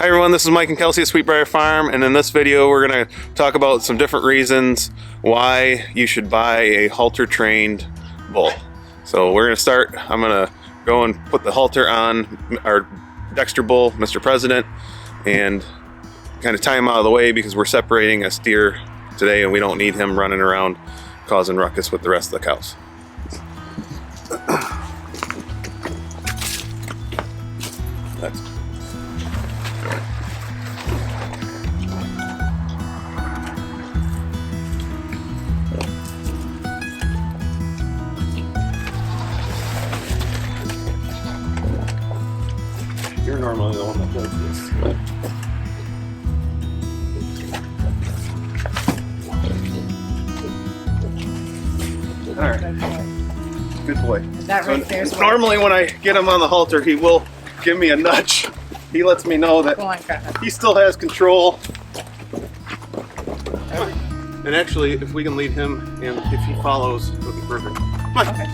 Hi everyone, this is Mike and Kelsey at Sweet Briar Farm, and in this video we're going to talk about some different reasons why you should buy a halter trained bull. So we're going to start. I'm going to go and put the halter on our Dexter bull, Mr. President, and kind of tie him out of the way because we're separating a steer today and we don't need him running around causing ruckus with the rest of the cows. That's You're normally the one that does this. Alright. Good boy. That right there's normally when I get him on the halter, he will give me a nudge. He lets me know that he still has control. And actually, if we can lead him and if he follows, it'll be perfect. Come on. Okay.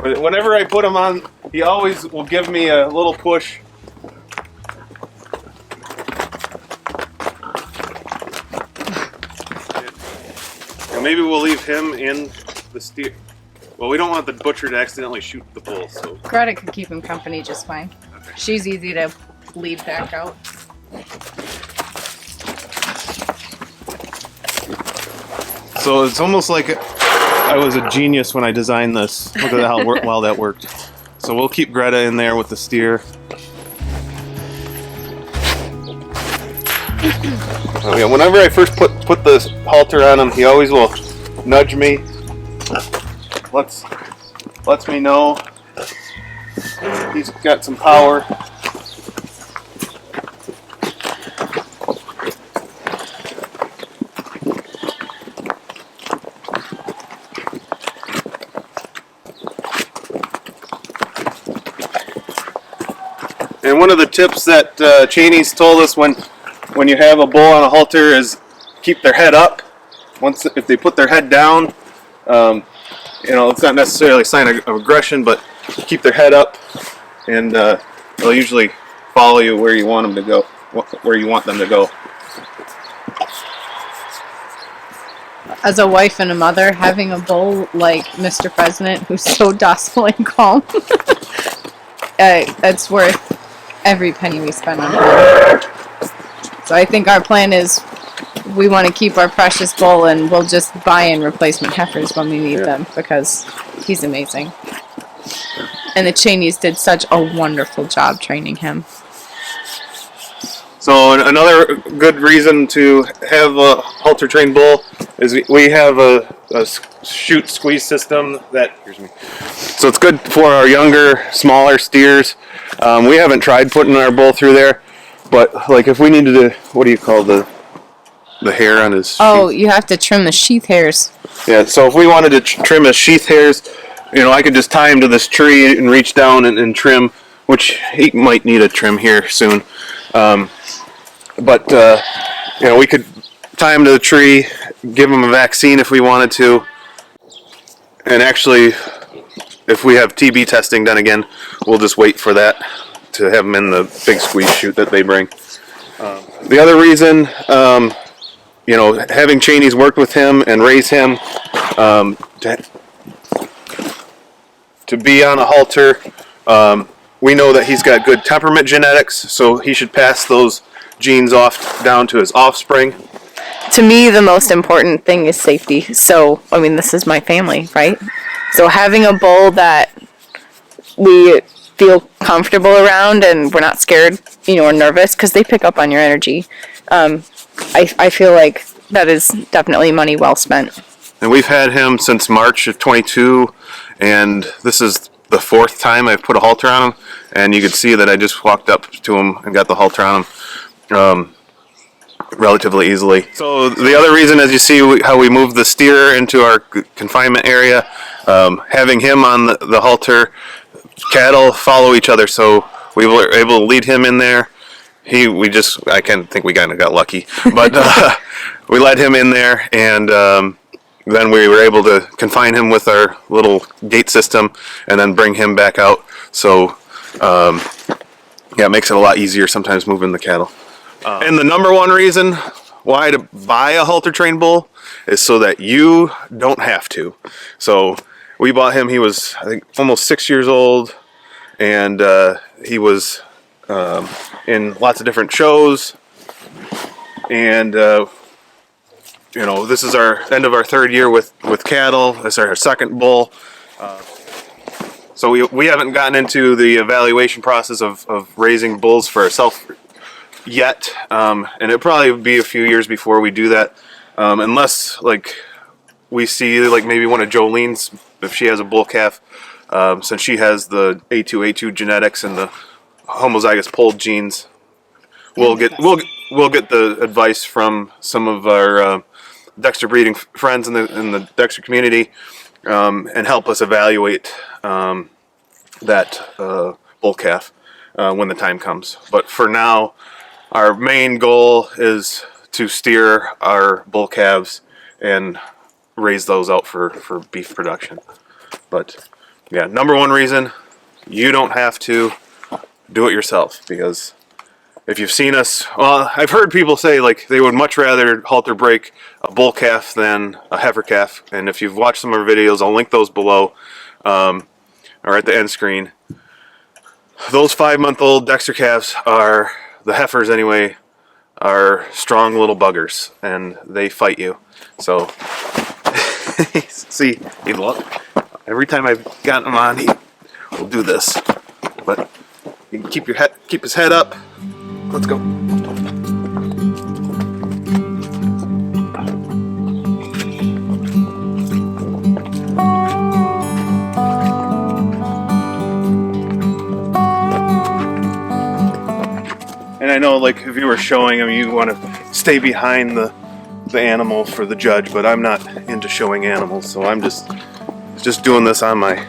Whenever I put him on, he always will give me a little push. And maybe we'll leave him in the steer. Well, we don't want the butcher to accidentally shoot the bull, so. Greta could keep him company just fine. Okay. She's easy to lead back out. So it's almost like I was a genius when I designed this. Look at how well that worked. So we'll keep Greta in there with the steer. Oh yeah, whenever I first put the halter on him, he always will nudge me. Lets me know he's got some power. And one of the tips that Cheney's told us when you have a bull on a halter is keep their head up. If they put their head down, you know, it's not necessarily a sign of aggression, but keep their head up, and they'll usually follow you where you want them to go, where you want them to go. As a wife and a mother, having a bull like Mr. President who's so docile and calm, it's worth every penny we spend on him. So I think our plan is we want to keep our precious bull and we'll just buy in replacement heifers when we need them because he's amazing. And the Cheneys did such a wonderful job training him. So another good reason to have a halter trained bull is we have a shoot squeeze system that, so it's good for our younger, smaller steers. We haven't tried putting our bull through there, but like if we needed to, what do you call the hair on his sheath? Oh, you have to trim the sheath hairs. Yeah, so if we wanted to trim his sheath hairs, you know, I could just tie him to this tree and reach down and trim, which he might need a trim here soon. But you know, we could tie him to the tree, give him a vaccine if we wanted to, and actually, if we have TB testing done again, we'll just wait for that to have him in the big squeeze chute that they bring. The other reason, you know, having Cheney's worked with him and raise him to be on a halter, we know that he's got good temperament genetics, so he should pass those genes off down to his offspring. To me, the most important thing is safety. So, I mean, this is my family, right? So having a bull that we feel comfortable around and we're not scared, you know, or nervous, because they pick up on your energy. I feel like that is definitely money well spent. And we've had him since March of 22, and this is the fourth time I've put a halter on him, and you could see that I just walked up to him and got the halter on him relatively easily. So the other reason, as you see how we moved the steer into our confinement area, having him on the halter, cattle follow each other, so we were able to lead him in there. I kind of think we kind of got lucky, but we led him in there, and then we were able to confine him with our little gate system and then bring him back out. So yeah, it makes it a lot easier sometimes moving the cattle. And the number one reason why to buy a halter trained bull is so that you don't have to. So we bought him, he was I think almost 6 years old, and he was in lots of different shows, and you know, this is our end of our 3rd year with cattle. This is our 2nd bull. So we haven't gotten into the evaluation process of raising bulls for ourselves yet, and it'll probably be a few years before we do that, unless like we see like maybe one of Jolene's, if she has a bull calf, since she has the A2 genetics and the homozygous polled genes, we'll get the advice from some of our Dexter breeding friends in the Dexter community, and help us evaluate that bull calf when the time comes. But for now, our main goal is to steer our bull calves and raise those out for beef production. But yeah, number one reason, you don't have to do it yourself, because if you've seen us, well, I've heard people say like they would much rather halter break a bull calf than a heifer calf. And if you've watched some of our videos, I'll link those below, or at the end screen. Those 5-month-old Dexter calves are, the heifers anyway, are strong little buggers, and they fight you. So, see, he look. Every time I've gotten him on, he will do this. But you can keep his head up. Let's go. And I know, like, if you were showing him, you want to stay behind the animal for the judge, but I'm not into showing animals, so I'm just doing this on my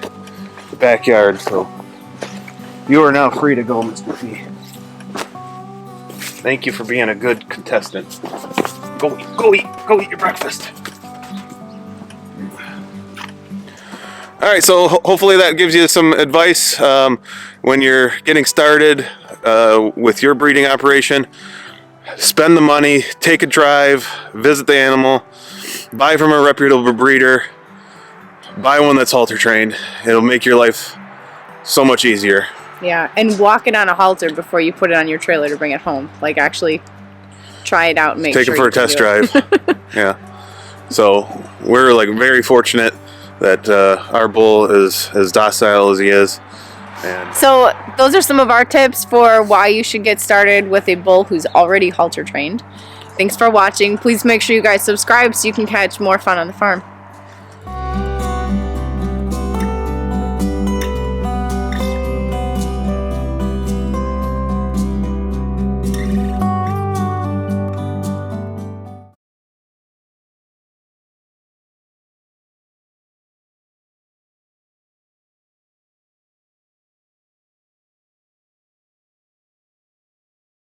backyard. So you are now free to go, Mr. P. Thank you for being a good contestant. Go eat your breakfast. All right, so hopefully that gives you some advice when you're getting started with your breeding operation. Spend the money, take a drive, visit the animal, buy from a reputable breeder, buy one that's halter trained. It'll make your life so much easier. Yeah, and walk it on a halter before you put it on your trailer to bring it home. Like, actually try it out and make sure. Take it for a test drive. Yeah. So we're like very fortunate that our bull is as docile as he is. And so those are some of our tips for why you should get started with a bull who's already halter trained. Thanks for watching. Please make sure you guys subscribe so you can catch more fun on the farm.